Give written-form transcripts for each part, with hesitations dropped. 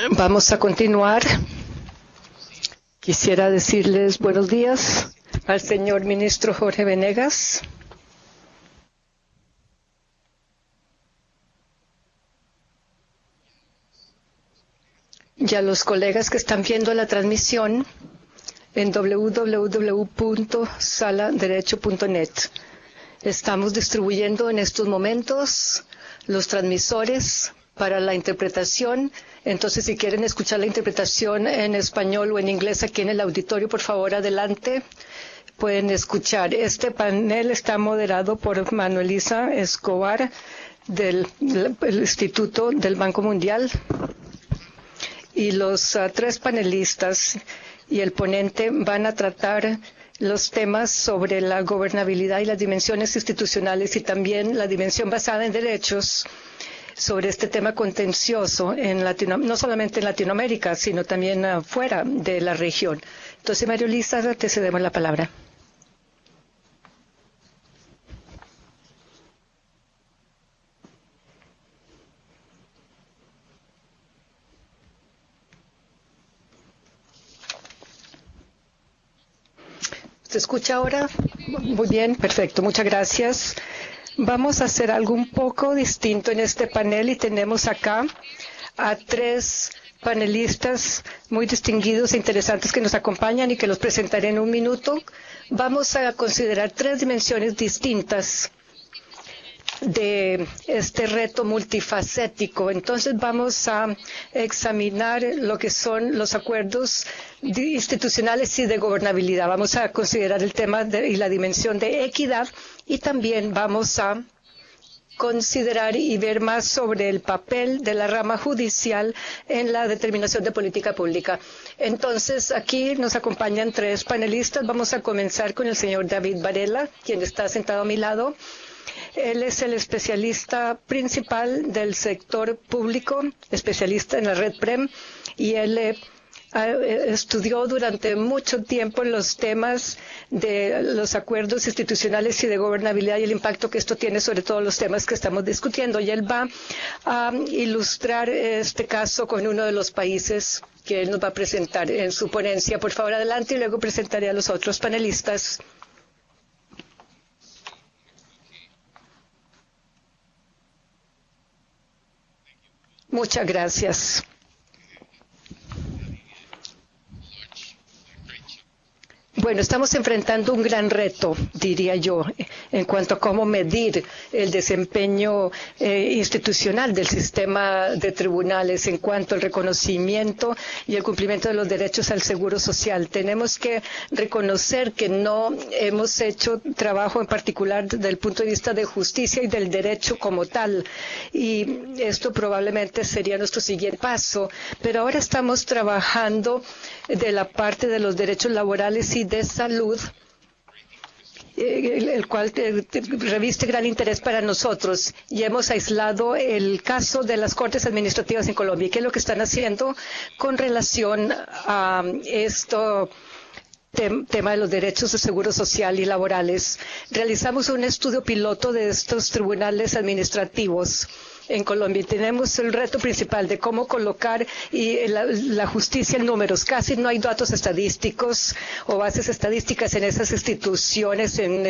Vamos a continuar. Quisiera decirles buenos días al señor ministro Jorge Venegas. Y a los colegas que están viendo la transmisión en www.saladerecho.net. Estamos distribuyendo en estos momentos los transmisores para la interpretación. Entonces, si quieren escuchar la interpretación en español o en inglés aquí en el auditorio, por favor, adelante. Pueden escuchar. Este panel está moderado por Manuelisa Escobar del Instituto del Banco Mundial. Y los tres panelistas y el ponente van a tratar los temas sobre la gobernabilidad y las dimensiones institucionales y también la dimensión basada en derechos sobre este tema contencioso no solamente en Latinoamérica, sino también fuera de la región. Entonces, María Luisa, te cedemos la palabra. ¿Se escucha ahora? Muy bien, perfecto. Muchas gracias. Vamos a hacer algo un poco distinto en este panel y tenemos acá a tres panelistas muy distinguidos e interesantes que nos acompañan y que los presentaré en un minuto. Vamos a considerar tres dimensiones distintas de este reto multifacético. Entonces vamos a examinar lo que son los acuerdos institucionales y de gobernabilidad. Vamos a considerar el tema y la dimensión de equidad y también vamos a considerar y ver más sobre el papel de la rama judicial en la determinación de política pública. Entonces, aquí nos acompañan tres panelistas. Vamos a comenzar con el señor David Varela, quien está sentado a mi lado. Él es el especialista principal del sector público, especialista en la red PREM, y él estudió durante mucho tiempo los temas de los acuerdos institucionales y de gobernabilidad y el impacto que esto tiene sobre todos los temas que estamos discutiendo. Y él va a ilustrar este caso con uno de los países que él nos va a presentar en su ponencia. Por favor, adelante, y luego presentaré a los otros panelistas. Muchas gracias. Bueno, estamos enfrentando un gran reto, diría yo, en cuanto a cómo medir el desempeño institucional del sistema de tribunales en cuanto al reconocimiento y el cumplimiento de los derechos al seguro social. Tenemos que reconocer que no hemos hecho trabajo en particular desde el punto de vista de justicia y del derecho como tal, y esto probablemente sería nuestro siguiente paso. Pero ahora estamos trabajando de la parte de los derechos laborales y de salud, el cual reviste gran interés para nosotros, y hemos aislado el caso de las Cortes Administrativas en Colombia. ¿Qué es lo que están haciendo con relación a esto? Tema de los derechos de seguro social y laborales? Realizamos un estudio piloto de estos tribunales administrativos en Colombia y tenemos el reto principal de cómo colocar la justicia en números. Casi no hay datos estadísticos o bases estadísticas en esas instituciones en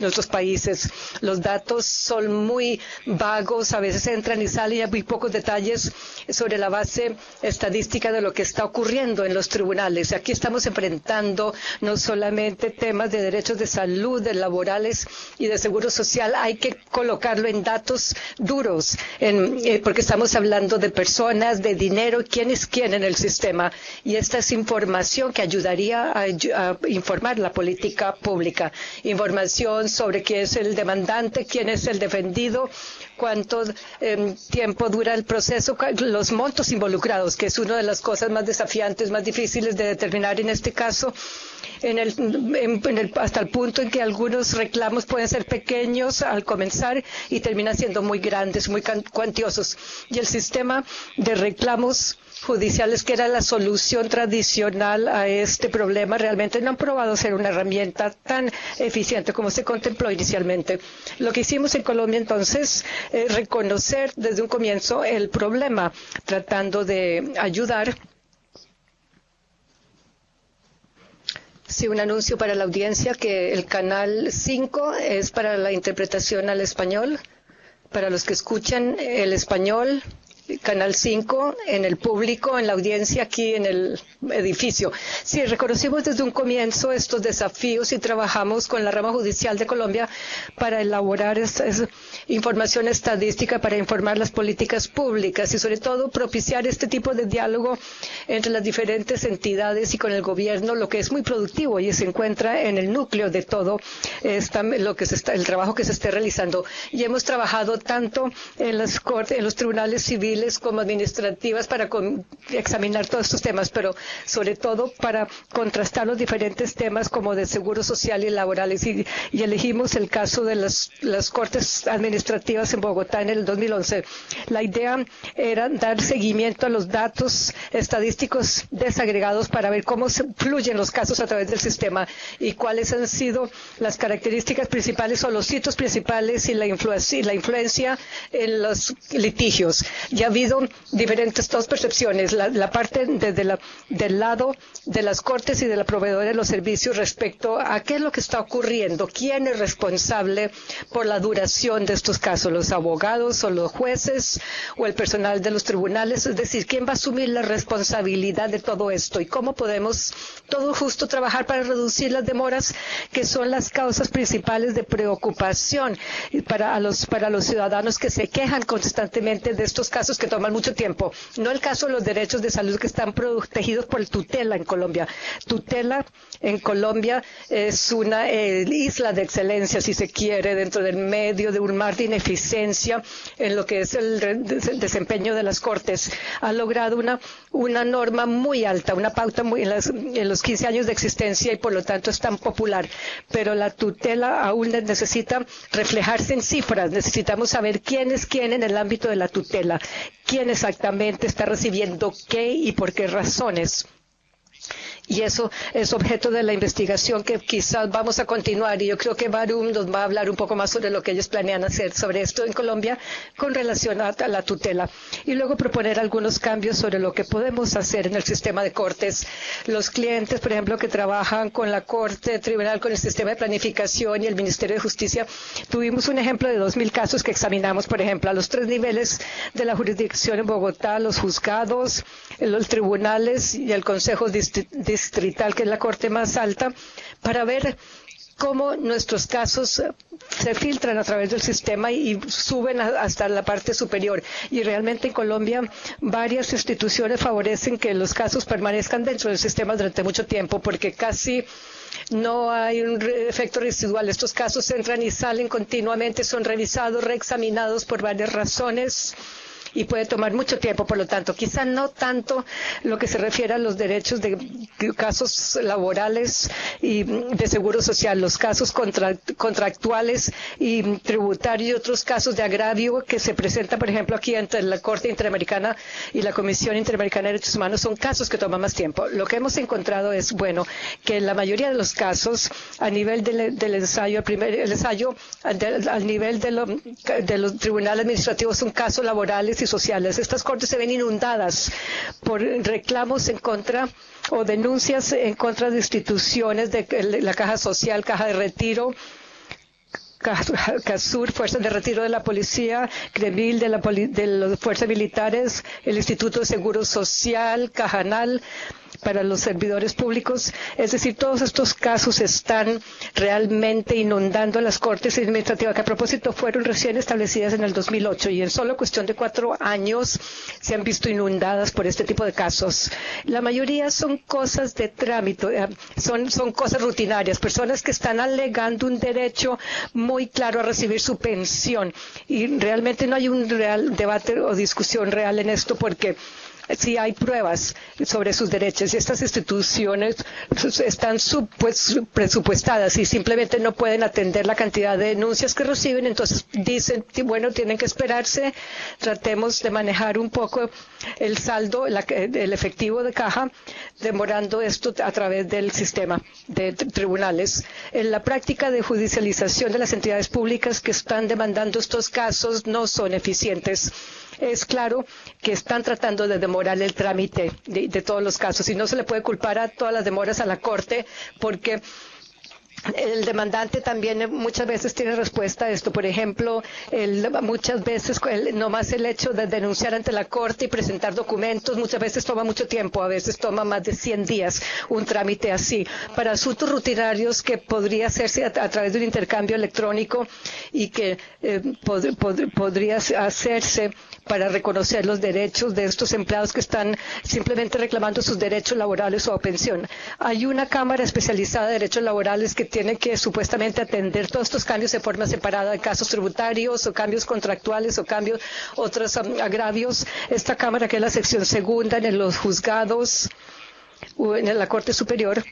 nuestros países. Los datos son muy vagos, a veces entran y salen y hay muy pocos detalles sobre la base estadística de lo que está ocurriendo en los tribunales. Aquí estamos enfrentando no solamente temas de derechos de salud, de laborales y de seguro social, hay que colocarlo en datos duros, porque estamos hablando de personas, de dinero, quién es quién en el sistema. Y esta es información que ayudaría a informar la política pública. Información sobre quién es el demandante, quién es el defendido, cuánto tiempo dura el proceso, los montos involucrados, que es una de las cosas más desafiantes, más difíciles de determinar en este caso, hasta el punto en que algunos reclamos pueden ser pequeños al comenzar y terminan siendo muy grandes, muy cuantiosos. Y el sistema de reclamos judiciales, que era la solución tradicional a este problema, realmente no han probado ser una herramienta tan eficiente como se contempló inicialmente. Lo que hicimos en Colombia entonces reconocer desde un comienzo el problema, tratando de ayudar. Sí, un anuncio para la audiencia que el canal 5 es para la interpretación al español. Para los que escuchan el español, Canal 5, en el público, en la audiencia, aquí en el edificio. Sí, reconocimos desde un comienzo estos desafíos y trabajamos con la rama judicial de Colombia para elaborar esa información estadística para informar las políticas públicas y sobre todo propiciar este tipo de diálogo entre las diferentes entidades y con el gobierno, lo que es muy productivo y se encuentra en el núcleo de todo el trabajo que se esté realizando. Y hemos trabajado tanto en las cortes, en los tribunales civiles como administrativas para examinar todos estos temas, pero sobre todo para contrastar los diferentes temas como de seguro social y laborales. Y elegimos el caso de las cortes administrativas en Bogotá en el 2011. La idea era dar seguimiento a los datos estadísticos desagregados para ver cómo fluyen los casos a través del sistema y cuáles han sido las características principales o los hitos principales y la influencia en los litigios. Ya ha habido diferentes dos percepciones, la parte del lado de las cortes y de la proveedora de los servicios respecto a qué es lo que está ocurriendo, quién es responsable por la duración de estos casos, los abogados o los jueces o el personal de los tribunales, es decir, quién va a asumir la responsabilidad de todo esto y cómo podemos todos justo trabajar para reducir las demoras que son las causas principales de preocupación para los ciudadanos que se quejan constantemente de estos casos que toman mucho tiempo. No el caso de los derechos de salud que están protegidos por tutela en Colombia. Tutela en Colombia es una isla de excelencia, si se quiere, dentro del medio de un mar de ineficiencia en lo que es el desempeño de las cortes. Ha logrado una norma muy alta, una pauta en los 15 años de existencia y por lo tanto es tan popular. Pero la tutela aún necesita reflejarse en cifras. Necesitamos saber quién es quién en el ámbito de la tutela, quién exactamente está recibiendo qué y por qué razones. Y eso es objeto de la investigación que quizás vamos a continuar. Y yo creo que Varun nos va a hablar un poco más sobre lo que ellos planean hacer sobre esto en Colombia con relación a la tutela. Y luego proponer algunos cambios sobre lo que podemos hacer en el sistema de cortes. Los clientes, por ejemplo, que trabajan con la Corte Tribunal, con el sistema de planificación y el Ministerio de Justicia, tuvimos un ejemplo de 2.000 casos que examinamos, por ejemplo, a los 3 niveles de la jurisdicción en Bogotá, los juzgados, los tribunales y el Consejo Distrital, que es la corte más alta, para ver cómo nuestros casos se filtran a través del sistema y suben hasta la parte superior. Y realmente en Colombia varias instituciones favorecen que los casos permanezcan dentro del sistema durante mucho tiempo, porque casi no hay un efecto residual. Estos casos entran y salen continuamente, son revisados, reexaminados por varias razones. Y puede tomar mucho tiempo, por lo tanto, quizá no tanto lo que se refiere a los derechos de casos laborales y de seguro social, los casos contractuales y tributarios y otros casos de agravio que se presentan, por ejemplo, aquí entre la Corte Interamericana y la Comisión Interamericana de Derechos Humanos, son casos que toman más tiempo. Lo que hemos encontrado es, bueno, que la mayoría de los casos, a nivel del ensayo, al nivel de los tribunales administrativos, son casos laborales y sociales. Estas cortes se ven inundadas por reclamos en contra o denuncias en contra de instituciones de la Caja Social, Caja de Retiro, CASUR, Fuerzas de Retiro de la Policía, CREMIL de las Fuerzas Militares, el Instituto de Seguro Social, Cajanal, para los servidores públicos. Es decir, todos estos casos están realmente inundando las cortes administrativas, que a propósito fueron recién establecidas en el 2008 y en solo cuestión de 4 años se han visto inundadas por este tipo de casos. La mayoría son cosas de trámite, son cosas rutinarias, personas que están alegando un derecho muy claro a recibir su pensión y realmente no hay un real debate o discusión real en esto porque si hay pruebas sobre sus derechos. Y estas instituciones están presupuestadas y simplemente no pueden atender la cantidad de denuncias que reciben. Entonces dicen, bueno, tienen que esperarse. Tratemos de manejar un poco el saldo, el efectivo de caja, demorando esto a través del sistema de tribunales. En la práctica de judicialización de las entidades públicas que están demandando estos casos no son eficientes. Es claro que están tratando de demorar el trámite de todos los casos y no se le puede culpar a todas las demoras a la Corte porque el demandante también muchas veces tiene respuesta a esto. Por ejemplo, muchas veces nomás el hecho de denunciar ante la Corte y presentar documentos muchas veces toma mucho tiempo, a veces toma más de 100 días un trámite así. Para asuntos rutinarios que podría hacerse a través de un intercambio electrónico y que podría hacerse para reconocer los derechos de estos empleados que están simplemente reclamando sus derechos laborales o pensión. Hay una cámara especializada de derechos laborales que tiene que supuestamente atender todos estos cambios de forma separada de casos tributarios o cambios contractuales o cambios, otros agravios. Esta cámara, que es la sección segunda en los juzgados o en la Corte Superior,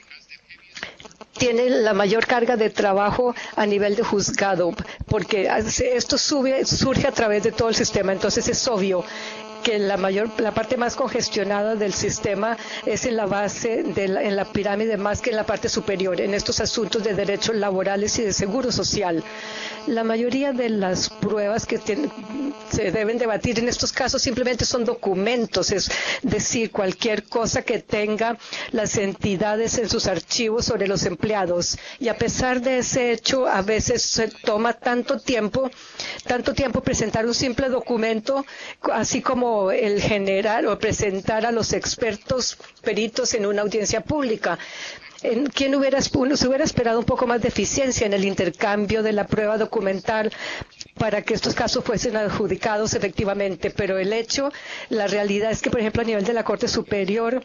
tiene la mayor carga de trabajo a nivel de juzgado, porque esto surge a través de todo el sistema. Entonces es obvio que la parte más congestionada del sistema es en la base, en la pirámide, más que en la parte superior, en estos asuntos de derechos laborales y de seguro social. La mayoría de las pruebas que se deben debatir en estos casos simplemente son documentos, es decir, cualquier cosa que tenga las entidades en sus archivos sobre los empleados. Y a pesar de ese hecho, a veces se toma tanto tiempo presentar un simple documento, así como el generar o presentar a los expertos peritos en una audiencia pública. Uno se hubiera esperado un poco más de eficiencia en el intercambio de la prueba documental para que estos casos fuesen adjudicados efectivamente, pero la realidad es que, por ejemplo, a nivel de la Corte Superior,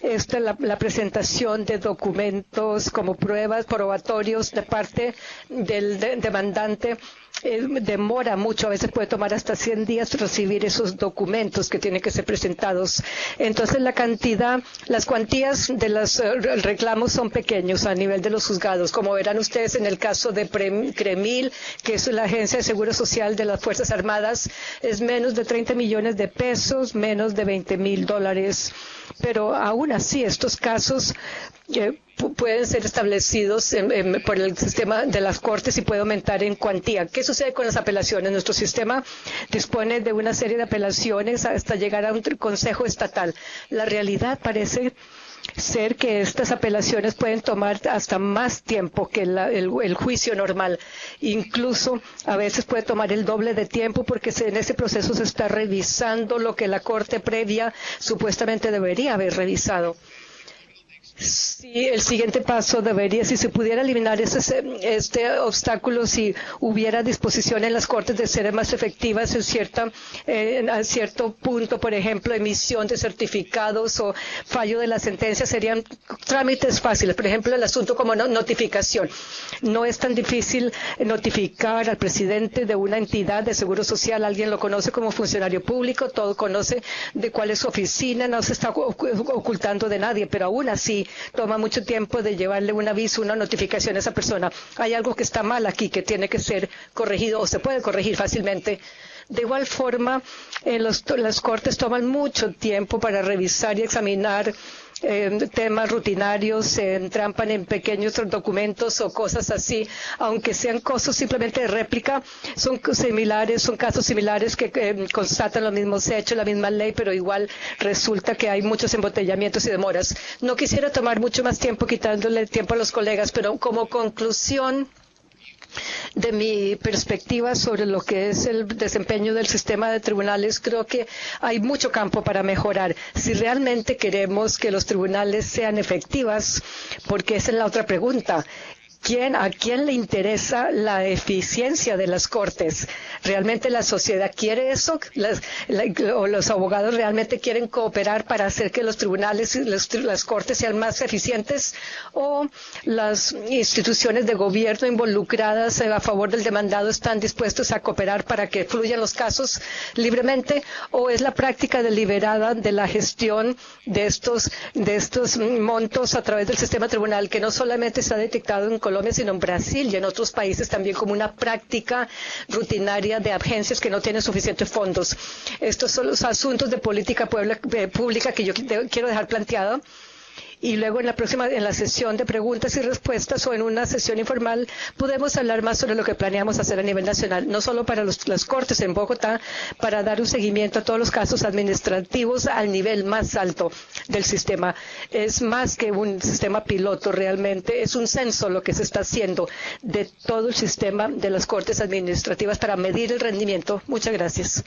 la presentación de documentos como pruebas, probatorios de parte del demandante demora mucho, a veces puede tomar hasta 100 días recibir esos documentos que tienen que ser presentados. Entonces las cuantías de los reclamos son pequeños a nivel de los juzgados. Como verán ustedes en el caso de CREMIL, que es la Agencia de Seguro Social de las Fuerzas Armadas, es menos de 30 millones de pesos, menos de $20,000. Pero aún así, estos casos pueden ser establecidos por el sistema de las Cortes y puede aumentar en cuantía. ¿Qué sucede con las apelaciones? Nuestro sistema dispone de una serie de apelaciones hasta llegar a un consejo estatal. La realidad parece ser que estas apelaciones pueden tomar hasta más tiempo que el juicio normal. Incluso a veces puede tomar el doble de tiempo porque en ese proceso se está revisando lo que la Corte previa supuestamente debería haber revisado. Sí, el siguiente paso si se pudiera eliminar este obstáculo, si hubiera disposición en las Cortes de ser más efectivas a cierto punto, por ejemplo, emisión de certificados o fallo de la sentencia, serían trámites fáciles. Por ejemplo, el asunto como notificación. No es tan difícil notificar al presidente de una entidad de seguro social. Alguien lo conoce como funcionario público, todo conoce de cuál es su oficina, no se está ocultando de nadie, pero aún así toma mucho tiempo de llevarle un aviso, una notificación a esa persona. Hay algo que está mal aquí, que tiene que ser corregido o se puede corregir fácilmente. De igual forma, las Cortes toman mucho tiempo para revisar y examinar temas rutinarios, se entrampan en pequeños documentos o cosas así, aunque sean cosas simplemente de réplica, son casos similares que constatan los mismos hechos, la misma ley, pero igual resulta que hay muchos embotellamientos y demoras. No quisiera tomar mucho más tiempo quitándole tiempo a los colegas, pero como conclusión de mi perspectiva sobre lo que es el desempeño del sistema de tribunales, creo que hay mucho campo para mejorar. Si realmente queremos que los tribunales sean efectivos, porque esa es la otra pregunta, ¿A quién le interesa la eficiencia de las cortes? ¿Realmente la sociedad quiere eso? ¿O los abogados realmente quieren cooperar para hacer que los tribunales y las cortes sean más eficientes? ¿O las instituciones de gobierno involucradas a favor del demandado están dispuestos a cooperar para que fluyan los casos libremente? ¿O es la práctica deliberada de la gestión de estos montos a través del sistema tribunal que no solamente se ha detectado en Colombia, sino en Brasil y en otros países también como una práctica rutinaria de agencias que no tienen suficientes fondos? Estos son los asuntos de política pública que yo quiero dejar planteado. Y luego en la sesión de preguntas y respuestas o en una sesión informal podemos hablar más sobre lo que planeamos hacer a nivel nacional, no solo para las cortes en Bogotá, para dar un seguimiento a todos los casos administrativos al nivel más alto del sistema. Es más que un sistema piloto, realmente es un censo lo que se está haciendo de todo el sistema de las cortes administrativas para medir el rendimiento. Muchas gracias.